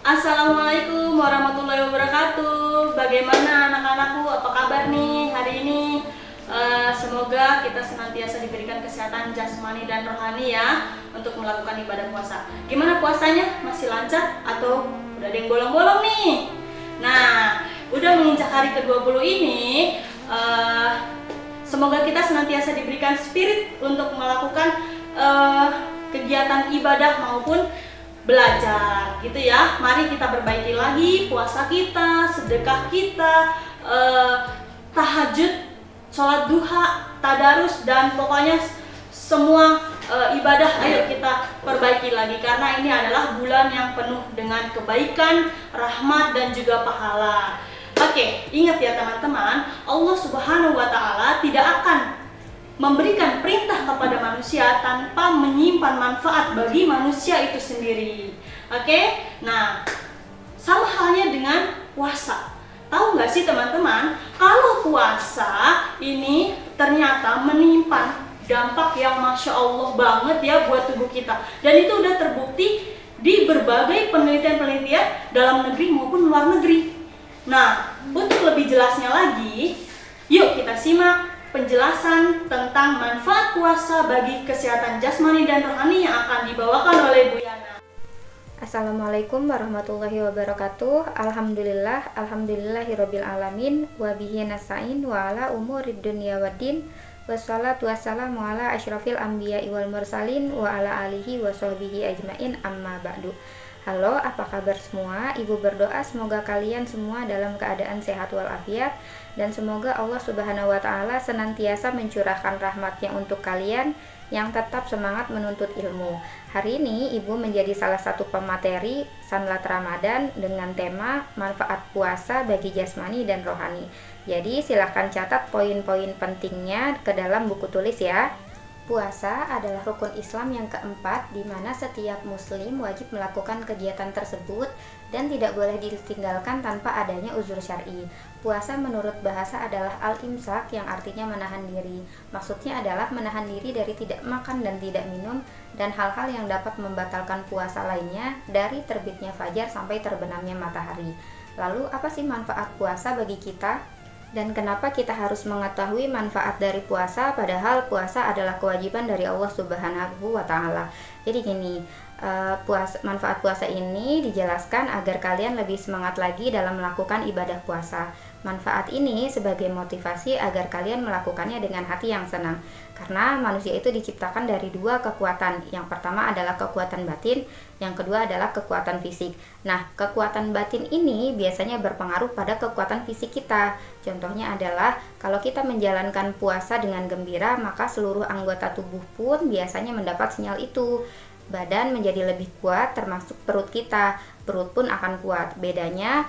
Assalamualaikum warahmatullahi wabarakatuh. Bagaimana anak-anakku? Apa kabar nih hari ini? Semoga kita senantiasa diberikan kesehatan jasmani dan rohani ya untuk melakukan ibadah puasa. Gimana puasanya? Masih lancar atau udah ada yang bolong-bolong nih? Nah, udah menginjak hari ke-20 ini, semoga kita senantiasa diberikan spirit untuk melakukan kegiatan ibadah maupun belajar gitu ya. Mari kita perbaiki lagi puasa kita, sedekah kita, tahajud, sholat duha, tadarus, dan pokoknya semua ibadah ayo kita perbaiki lagi, karena ini adalah bulan yang penuh dengan kebaikan, rahmat, dan juga pahala. Oke, ingat ya teman-teman, Allah Subhanahu wa Ta'ala tidak akan memberikan perintah kepada manusia tanpa menyimpan manfaat bagi manusia itu sendiri. Oke, nah sama halnya dengan puasa. Tahu nggak sih teman-teman, kalau puasa ini ternyata menyimpan dampak yang Masya Allah banget ya buat tubuh kita. Dan itu udah terbukti di berbagai penelitian-penelitian dalam negeri maupun luar negeri. Nah, untuk lebih jelasnya lagi, yuk kita simak penjelasan tentang manfaat puasa bagi kesehatan jasmani dan rohani yang akan dibawakan oleh Bu Yana. Assalamualaikum warahmatullahi wabarakatuh. Alhamdulillahirabbil alamin wa bihi nasta'in wa ala umurid dunya waddin. Wassalatu wassalamu ala asyrafil anbiya'i wal mursalin wa ala alihi wa sahbihi ajmain, amma ba'du. Halo, apa kabar semua? Ibu berdoa semoga kalian semua dalam keadaan sehat walafiat, dan semoga Allah Subhanahu wa Ta'ala senantiasa mencurahkan rahmatnya untuk kalian yang tetap semangat menuntut ilmu. Hari ini Ibu menjadi salah satu pemateri Sanlat Ramadan dengan tema manfaat puasa bagi jasmani dan rohani. Jadi silahkan catat poin-poin pentingnya ke dalam buku tulis ya. Puasa adalah rukun Islam yang keempat, di mana setiap muslim wajib melakukan kegiatan tersebut dan tidak boleh ditinggalkan tanpa adanya uzur syar'i. Puasa menurut bahasa adalah al-imsak, yang artinya menahan diri. Maksudnya adalah menahan diri dari tidak makan dan tidak minum dan hal-hal yang dapat membatalkan puasa lainnya dari terbitnya fajar sampai terbenamnya matahari. Lalu apa sih manfaat puasa bagi kita? Dan kenapa kita harus mengetahui manfaat dari puasa, padahal puasa adalah kewajiban dari Allah Subhanahu wa Ta'ala. Jadi gini, manfaat puasa ini dijelaskan agar kalian lebih semangat lagi dalam melakukan ibadah puasa. Manfaat ini sebagai motivasi agar kalian melakukannya dengan hati yang senang. Karena manusia itu diciptakan dari dua kekuatan. Yang pertama adalah kekuatan batin, yang kedua adalah kekuatan fisik. Nah, kekuatan batin ini biasanya berpengaruh pada kekuatan fisik kita. Contohnya adalah kalau kita menjalankan puasa dengan gembira, maka seluruh anggota tubuh pun biasanya mendapat sinyal itu. Badan menjadi lebih kuat, termasuk perut kita. Perut pun akan kuat. Bedanya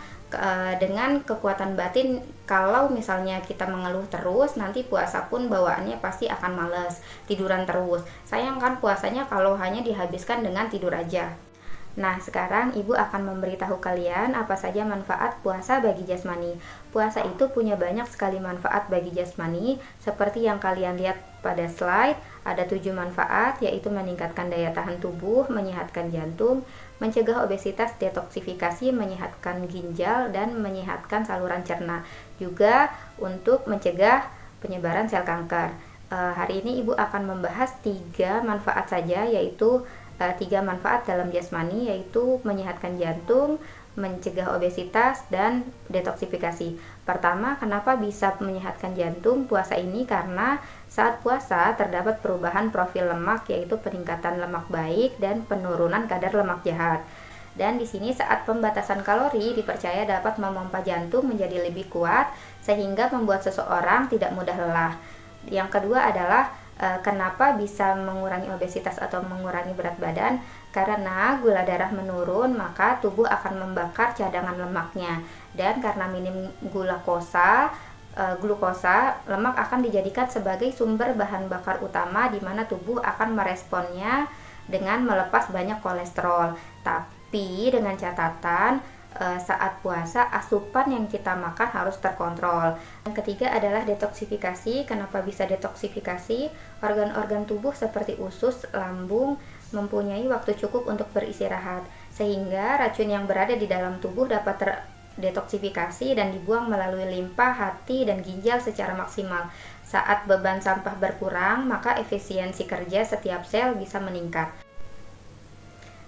dengan kekuatan batin, kalau misalnya kita mengeluh terus, nanti puasa pun bawaannya pasti akan males, tiduran terus. Sayang kan puasanya kalau hanya dihabiskan dengan tidur aja. Nah, sekarang Ibu akan memberitahu kalian apa saja manfaat puasa bagi jasmani. Puasa itu punya banyak sekali manfaat bagi jasmani, seperti yang kalian lihat pada slide. Ada 7 manfaat, yaitu meningkatkan daya tahan tubuh, menyehatkan jantung, mencegah obesitas, detoksifikasi, menyehatkan ginjal, dan menyehatkan saluran cerna. Juga untuk mencegah penyebaran sel kanker. Hari ini Ibu akan membahas 3 manfaat saja, yaitu 3 manfaat dalam jasmani, yaitu menyehatkan jantung, mencegah obesitas, dan detoksifikasi. Pertama, kenapa bisa menyehatkan jantung puasa ini? Karena saat puasa terdapat perubahan profil lemak, yaitu peningkatan lemak baik dan penurunan kadar lemak jahat. Dan di sini saat pembatasan kalori dipercaya dapat memompa jantung menjadi lebih kuat, sehingga membuat seseorang tidak mudah lelah. Yang kedua adalah kenapa bisa mengurangi obesitas atau mengurangi berat badan? Karena gula darah menurun, maka tubuh akan membakar cadangan lemaknya. Dan karena minim glukosa, lemak akan dijadikan sebagai sumber bahan bakar utama, di mana tubuh akan meresponnya dengan melepas banyak kolesterol. Tapi dengan catatan, saat puasa asupan yang kita makan harus terkontrol. Yang ketiga adalah detoksifikasi. Kenapa bisa detoksifikasi? Organ-organ tubuh seperti usus, lambung mempunyai waktu cukup untuk beristirahat. sehingga racun yang berada di dalam tubuh dapat terdetoksifikasi dan dibuang melalui limpa, hati, dan ginjal secara maksimal. Saat beban sampah berkurang, maka efisiensi kerja setiap sel bisa meningkat.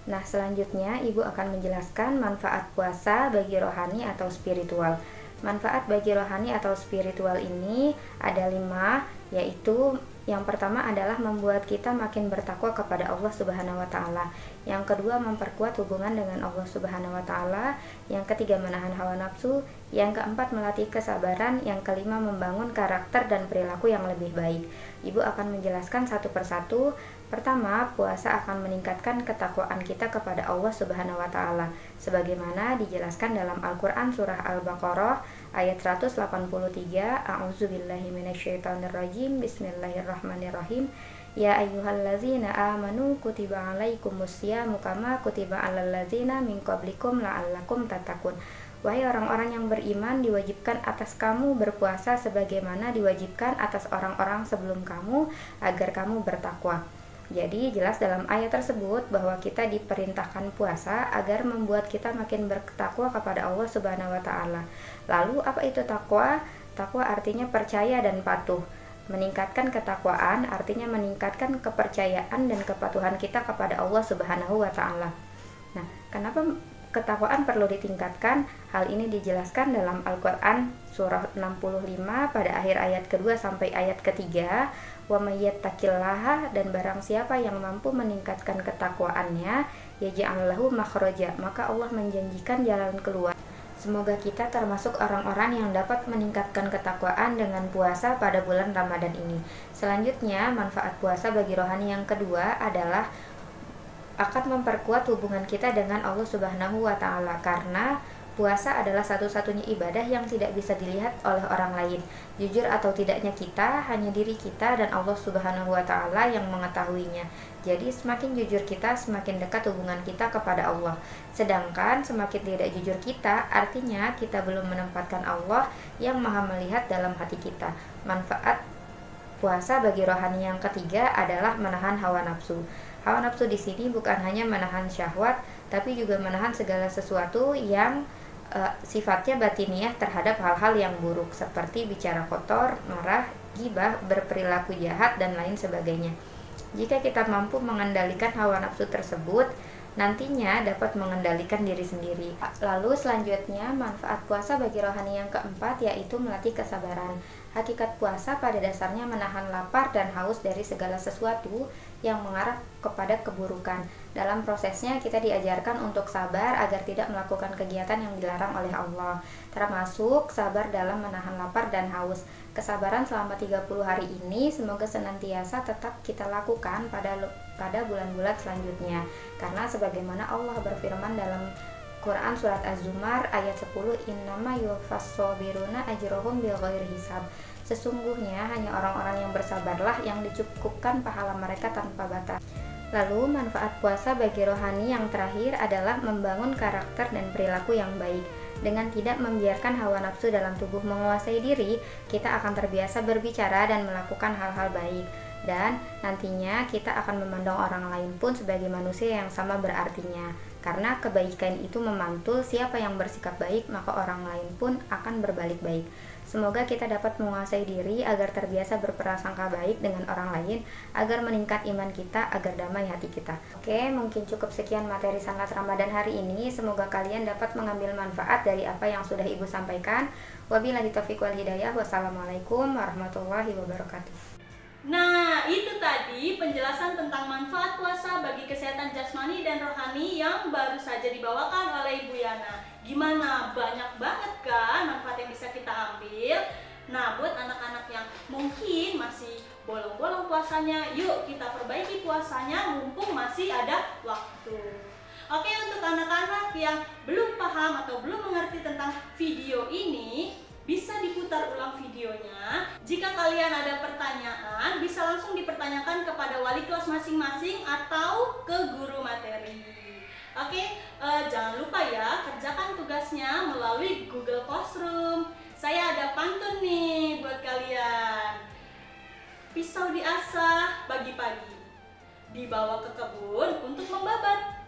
Nah, selanjutnya Ibu akan menjelaskan manfaat puasa bagi rohani atau spiritual. Manfaat bagi rohani atau spiritual ini ada 5, yaitu yang pertama adalah membuat kita makin bertakwa kepada Allah Subhanahu wa taala. Yang kedua, memperkuat hubungan dengan Allah Subhanahu wa taala. Yang ketiga, menahan hawa nafsu. Yang keempat, melatih kesabaran. Yang kelima, membangun karakter dan perilaku yang lebih baik. Ibu akan menjelaskan satu persatu. Pertama, puasa akan meningkatkan ketakwaan kita kepada Allah Subhanahu wa taala sebagaimana dijelaskan dalam Al-Qur'an surah Al-Baqarah ayat 183. A'udzubillahi minasyaitonirrajim. Bismillahirrahmanirrahim. Ya ayyuhallazina amanu kutiba alaikumusyamu kama kutiba alal ladzina min qablikum la'allakum tattaqun. Wahai orang-orang yang beriman, diwajibkan atas kamu berpuasa sebagaimana diwajibkan atas orang-orang sebelum kamu agar kamu bertakwa. Jadi jelas dalam ayat tersebut bahwa kita diperintahkan puasa agar membuat kita makin bertakwa kepada Allah Subhanahu wa taala. Lalu apa itu takwa? Takwa artinya percaya dan patuh. Meningkatkan ketakwaan artinya meningkatkan kepercayaan dan kepatuhan kita kepada Allah Subhanahu wa taala. Nah, kenapa ketakwaan perlu ditingkatkan? Hal ini dijelaskan dalam Al-Qur'an surah 65 pada akhir ayat kedua sampai ayat ketiga. Wa mayyattaqillaha, dan barang siapa yang mampu meningkatkan ketakwaannya, yaj'al lahu makhraja, maka Allah menjanjikan jalan keluar. Semoga kita termasuk orang-orang yang dapat meningkatkan ketakwaan dengan puasa pada bulan Ramadan ini. Selanjutnya, manfaat puasa bagi rohani yang kedua adalah akan memperkuat hubungan kita dengan Allah Subhanahu wa taala, karena puasa adalah satu-satunya ibadah yang tidak bisa dilihat oleh orang lain. Jujur atau tidaknya kita, hanya diri kita dan Allah Subhanahu wa taala yang mengetahuinya. Jadi semakin jujur kita, semakin dekat hubungan kita kepada Allah. Sedangkan semakin tidak jujur kita, artinya kita belum menempatkan Allah yang Maha melihat dalam hati kita. Manfaat puasa bagi rohani yang ketiga adalah menahan hawa nafsu. Hawa nafsu di sini bukan hanya menahan syahwat, tapi juga menahan segala sesuatu yang sifatnya batiniah terhadap hal-hal yang buruk seperti bicara kotor, marah, ghibah, berperilaku jahat, dan lain sebagainya. Jika kita mampu mengendalikan hawa nafsu tersebut, nantinya dapat mengendalikan diri sendiri. Lalu selanjutnya, manfaat puasa bagi rohani yang keempat yaitu melatih kesabaran. Hakikat puasa pada dasarnya menahan lapar dan haus dari segala sesuatu yang mengarah kepada keburukan. Dalam prosesnya kita diajarkan untuk sabar agar tidak melakukan kegiatan yang dilarang oleh Allah, termasuk sabar dalam menahan lapar dan haus. Kesabaran selama 30 hari ini semoga senantiasa tetap kita lakukan pada bulan-bulan selanjutnya. Karena sebagaimana Allah berfirman dalam Quran surat Az-Zumar ayat 10, innama yuwaffas-shobiruna ajrohum bighairi hisab. Sesungguhnya hanya orang-orang yang bersabarlah yang dicukupkan pahala mereka tanpa batas. Lalu manfaat puasa bagi rohani yang terakhir adalah membangun karakter dan perilaku yang baik. Dengan tidak membiarkan hawa nafsu dalam tubuh menguasai diri, kita akan terbiasa berbicara dan melakukan hal-hal baik. Dan nantinya kita akan memandang orang lain pun sebagai manusia yang sama berartinya. Karena kebaikan itu memantul, siapa yang bersikap baik, maka orang lain pun akan berbalik baik. Semoga kita dapat menguasai diri agar terbiasa berprasangka baik dengan orang lain, agar meningkat iman kita, agar damai hati kita. Oke, mungkin cukup sekian materi sangat Ramadan hari ini. Semoga kalian dapat mengambil manfaat dari apa yang sudah Ibu sampaikan. Wabillahi taufiq wal hidayah. Wassalamualaikum warahmatullahi wabarakatuh. Nah, itu tadi penjelasan tentang manfaat puasa bagi kesehatan jasmani dan rohani yang baru saja dibawakan oleh Ibu Yana. Gimana? Banyak banget kan manfaat yang bisa kita ambil? Nah, buat anak-anak yang mungkin masih bolong-bolong puasanya, yuk kita perbaiki puasanya mumpung masih ada waktu. Oke, untuk anak-anak yang belum paham atau belum mengerti tentang video ini, bisa diputar ulang videonya. Jika kalian ada pertanyaan, bisa langsung dipertanyakan kepada wali kelas masing-masing atau ke guru materi. Oke, jangan lupa ya, kerjakan tugasnya melalui Google Classroom. Saya ada pantun nih buat kalian. Pisau diasah pagi-pagi, dibawa ke kebun untuk membabat.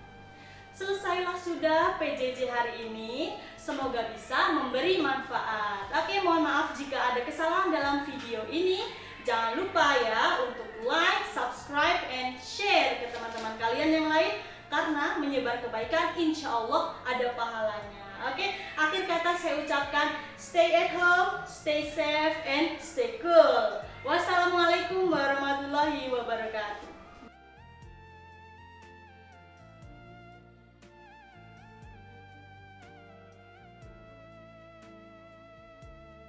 selesailah sudah PJJ hari ini. Semoga bisa memberi manfaat. Oke, mohon maaf jika ada kesalahan dalam video ini. Jangan lupa ya untuk like, subscribe, and share ke teman-teman kalian yang lain. Karena menyebar kebaikan insya Allah ada pahalanya. Oke, akhir kata saya ucapkan stay at home, stay safe, and stay cool. Wassalamualaikum warahmatullahi wabarakatuh.